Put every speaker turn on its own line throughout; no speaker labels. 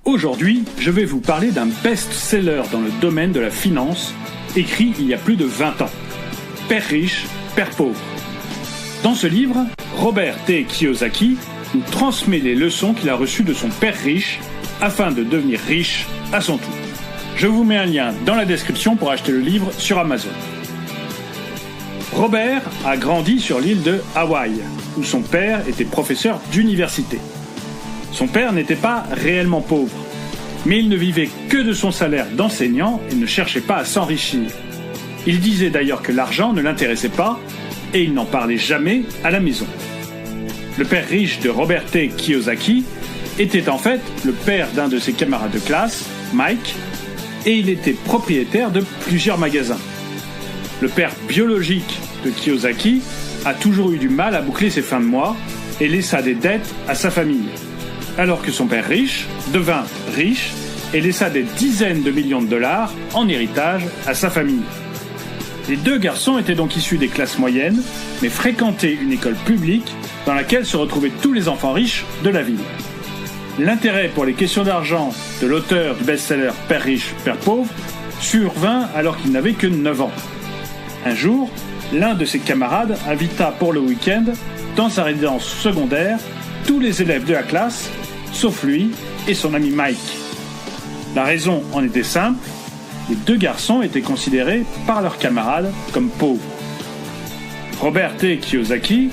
Aujourd'hui, je vais vous parler d'un best-seller dans le domaine de la finance, écrit il y a plus de 20 ans. Père riche, père pauvre. Dans ce livre, Robert T. Kiyosaki nous transmet les leçons qu'il a reçues de son père riche afin de devenir riche à son tour. Je vous mets un lien dans la description pour acheter le livre sur Amazon. Robert a grandi sur l'île de Hawaï, où son père était professeur d'université. Son père n'était pas réellement pauvre, mais il ne vivait que de son salaire d'enseignant et ne cherchait pas à s'enrichir. Il disait d'ailleurs que l'argent ne l'intéressait pas et il n'en parlait jamais à la maison. Le père riche de Robert T. Kiyosaki était en fait le père d'un de ses camarades de classe, Mike, et il était propriétaire de plusieurs magasins. Le père biologique de Kiyosaki a toujours eu du mal à boucler ses fins de mois et laissa des dettes à sa famille. Alors que son père riche devint riche et laissa des dizaines de millions de dollars en héritage à sa famille. Les deux garçons étaient donc issus des classes moyennes, mais fréquentaient une école publique dans laquelle se retrouvaient tous les enfants riches de la ville. L'intérêt pour les questions d'argent de l'auteur du best-seller Père riche, père pauvre survint alors qu'il n'avait que 9 ans. Un jour, l'un de ses camarades invita pour le week-end, dans sa résidence secondaire, tous les élèves de la classe, sauf lui et son ami Mike. La raison en était simple, les deux garçons étaient considérés par leurs camarades comme pauvres. Robert T. Kiyosaki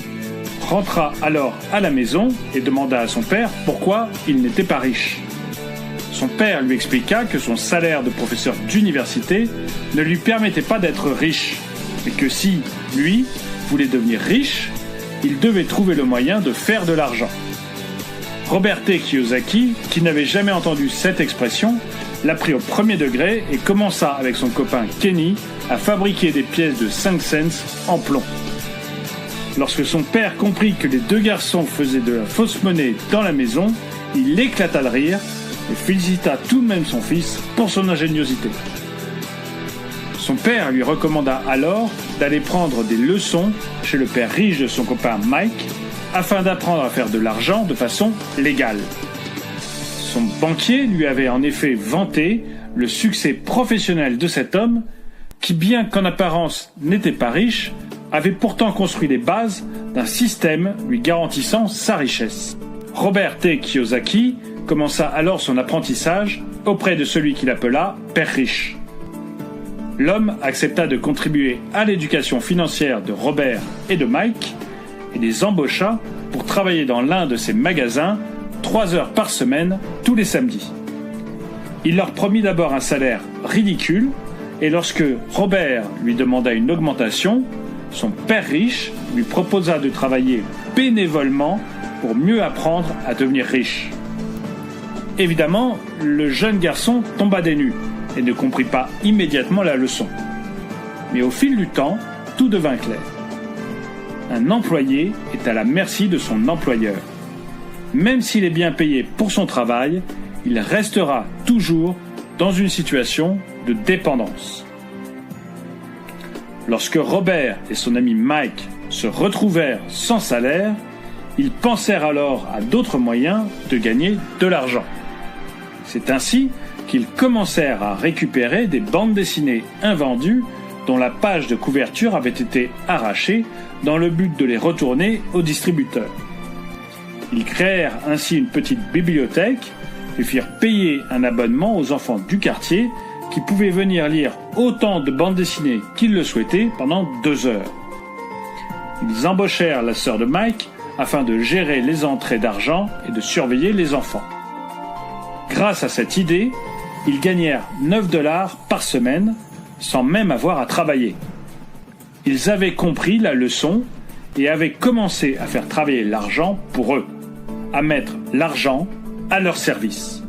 rentra alors à la maison et demanda à son père pourquoi il n'était pas riche. Son père lui expliqua que son salaire de professeur d'université ne lui permettait pas d'être riche, mais que si, lui, voulait devenir riche, il devait trouver le moyen de faire de l'argent. Robert T. Kiyosaki, qui n'avait jamais entendu cette expression, l'a pris au premier degré et commença avec son copain Kenny à fabriquer des pièces de 5 cents en plomb. Lorsque son père comprit que les deux garçons faisaient de la fausse monnaie dans la maison, il éclata de rire et félicita tout de même son fils pour son ingéniosité. Son père lui recommanda alors d'aller prendre des leçons chez le père riche de son copain Mike afin d'apprendre à faire de l'argent de façon légale. Son banquier lui avait en effet vanté le succès professionnel de cet homme qui, bien qu'en apparence n'était pas riche, avait pourtant construit les bases d'un système lui garantissant sa richesse. Robert T. Kiyosaki commença alors son apprentissage auprès de celui qu'il appela Père riche. L'homme accepta de contribuer à l'éducation financière de Robert et de Mike et les embaucha pour travailler dans l'un de ses magasins 3 heures par semaine tous les samedis. Il leur promit d'abord un salaire ridicule et lorsque Robert lui demanda une augmentation, son père riche lui proposa de travailler bénévolement pour mieux apprendre à devenir riche. Évidemment, le jeune garçon tomba des nues et ne comprit pas immédiatement la leçon. Mais au fil du temps, tout devint clair. Un employé est à la merci de son employeur. Même s'il est bien payé pour son travail, il restera toujours dans une situation de dépendance. Lorsque Robert et son ami Mike se retrouvèrent sans salaire, ils pensèrent alors à d'autres moyens de gagner de l'argent. C'est ainsi qu'ils commencèrent à récupérer des bandes dessinées invendues dont la page de couverture avait été arrachée dans le but de les retourner au distributeur. Ils créèrent ainsi une petite bibliothèque et firent payer un abonnement aux enfants du quartier qui pouvaient venir lire autant de bandes dessinées qu'ils le souhaitaient pendant 2 heures. Ils embauchèrent la sœur de Mike afin de gérer les entrées d'argent et de surveiller les enfants. Grâce à cette idée, ils gagnèrent 9 $ par semaine sans même avoir à travailler. Ils avaient compris la leçon et avaient commencé à faire travailler l'argent pour eux, à mettre l'argent à leur service.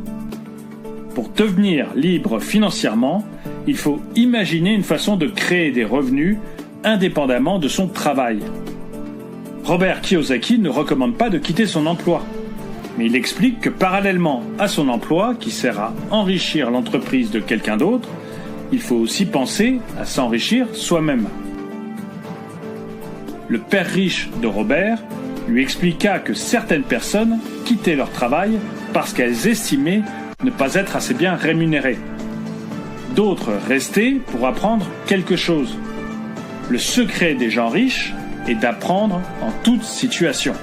Pour devenir libre financièrement, il faut imaginer une façon de créer des revenus indépendamment de son travail. Robert Kiyosaki ne recommande pas de quitter son emploi, mais il explique que parallèlement à son emploi, qui sert à enrichir l'entreprise de quelqu'un d'autre, il faut aussi penser à s'enrichir soi-même. Le père riche de Robert lui expliqua que certaines personnes quittaient leur travail parce qu'elles estimaient ne pas être assez bien rémunérés. D'autres rester pour apprendre quelque chose. Le secret des gens riches est d'apprendre en toute situation.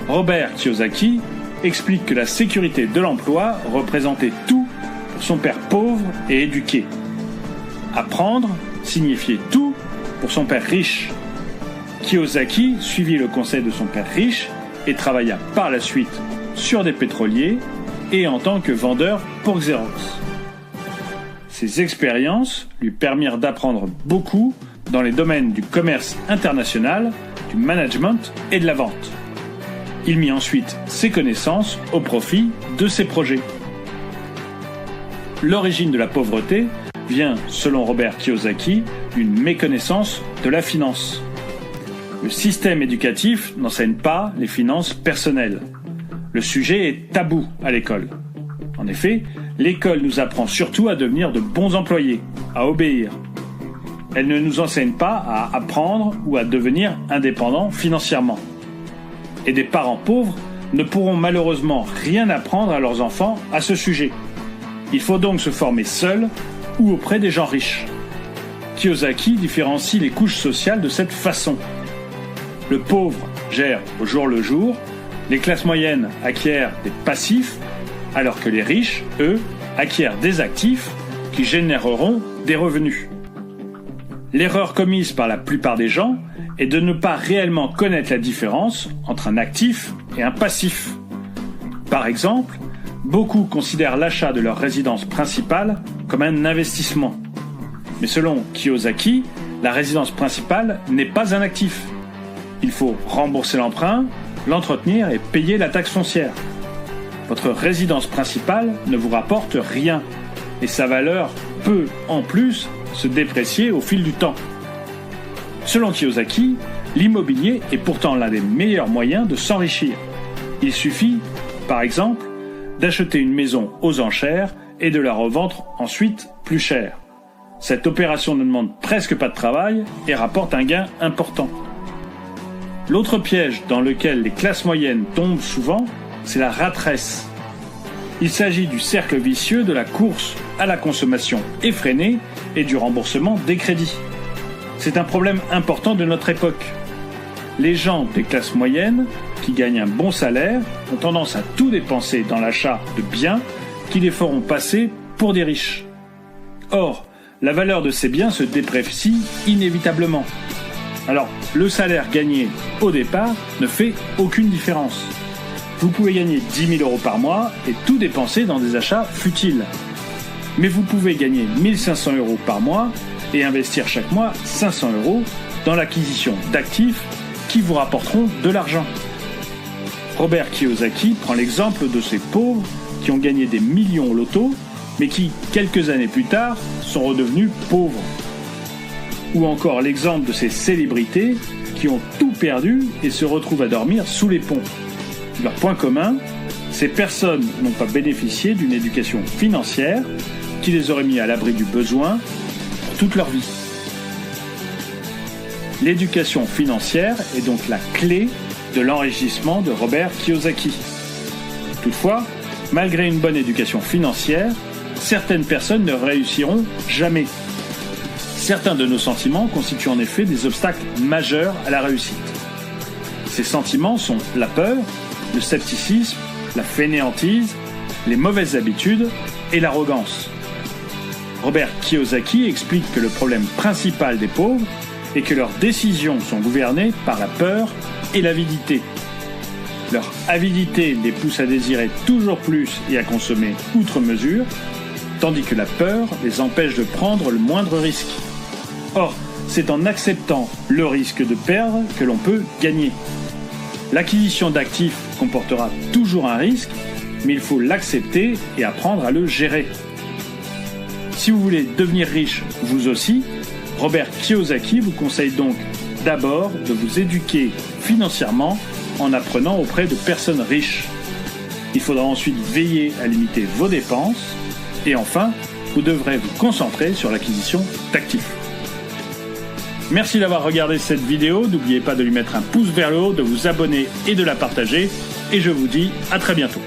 Robert Kiyosaki explique que la sécurité de l'emploi représentait tout pour son père pauvre et éduqué. Apprendre signifiait tout pour son père riche. Kiyosaki suivit le conseil de son père riche et travailla par la suite sur des pétroliers et en tant que vendeur pour Xerox. Ces expériences lui permirent d'apprendre beaucoup dans les domaines du commerce international, du management et de la vente. Il mit ensuite ses connaissances au profit de ses projets. L'origine de la pauvreté vient, selon Robert Kiyosaki, d'une méconnaissance de la finance. Le système éducatif n'enseigne pas les finances personnelles. Le sujet est tabou à l'école. En effet, l'école nous apprend surtout à devenir de bons employés, à obéir. Elle ne nous enseigne pas à apprendre ou à devenir indépendants financièrement. Et des parents pauvres ne pourront malheureusement rien apprendre à leurs enfants à ce sujet. Il faut donc se former seul ou auprès des gens riches. Kiyosaki différencie les couches sociales de cette façon. Le pauvre gère au jour le jour, les classes moyennes acquièrent des passifs, alors que les riches, eux, acquièrent des actifs qui généreront des revenus. L'erreur commise par la plupart des gens est de ne pas réellement connaître la différence entre un actif et un passif. Par exemple, beaucoup considèrent l'achat de leur résidence principale comme un investissement. Mais selon Kiyosaki, la résidence principale n'est pas un actif. Il faut rembourser l'emprunt, l'entretenir et payer la taxe foncière. Votre résidence principale ne vous rapporte rien et sa valeur peut, en plus, se déprécier au fil du temps. Selon Kiyosaki, l'immobilier est pourtant l'un des meilleurs moyens de s'enrichir. Il suffit, par exemple, d'acheter une maison aux enchères et de la revendre ensuite plus cher. Cette opération ne demande presque pas de travail et rapporte un gain important. L'autre piège dans lequel les classes moyennes tombent souvent, c'est la rat race. Il s'agit du cercle vicieux de la course à la consommation effrénée et du remboursement des crédits. C'est un problème important de notre époque. Les gens des classes moyennes, qui gagnent un bon salaire, ont tendance à tout dépenser dans l'achat de biens qui les feront passer pour des riches. Or, la valeur de ces biens se déprécie inévitablement. Alors, le salaire gagné au départ ne fait aucune différence. Vous pouvez gagner 10 000 € par mois et tout dépenser dans des achats futiles. Mais vous pouvez gagner 1 500 € par mois et investir chaque mois 500 € dans l'acquisition d'actifs qui vous rapporteront de l'argent. Robert Kiyosaki prend l'exemple de ces pauvres qui ont gagné des millions au loto, mais qui, quelques années plus tard, sont redevenus pauvres. Ou encore l'exemple de ces célébrités qui ont tout perdu et se retrouvent à dormir sous les ponts. Leur point commun, ces personnes n'ont pas bénéficié d'une éducation financière qui les aurait mis à l'abri du besoin pour toute leur vie. L'éducation financière est donc la clé de l'enrichissement de Robert Kiyosaki. Toutefois, malgré une bonne éducation financière, certaines personnes ne réussiront jamais. Certains de nos sentiments constituent en effet des obstacles majeurs à la réussite. Ces sentiments sont la peur, le scepticisme, la fainéantise, les mauvaises habitudes et l'arrogance. Robert Kiyosaki explique que le problème principal des pauvres est que leurs décisions sont gouvernées par la peur et l'avidité. Leur avidité les pousse à désirer toujours plus et à consommer outre mesure, tandis que la peur les empêche de prendre le moindre risque. Or, c'est en acceptant le risque de perdre que l'on peut gagner. L'acquisition d'actifs comportera toujours un risque, mais il faut l'accepter et apprendre à le gérer. Si vous voulez devenir riche vous aussi, Robert Kiyosaki vous conseille donc d'abord de vous éduquer financièrement en apprenant auprès de personnes riches. Il faudra ensuite veiller à limiter vos dépenses et enfin, vous devrez vous concentrer sur l'acquisition d'actifs. Merci d'avoir regardé cette vidéo, n'oubliez pas de lui mettre un pouce vers le haut, de vous abonner et de la partager, et je vous dis à très bientôt.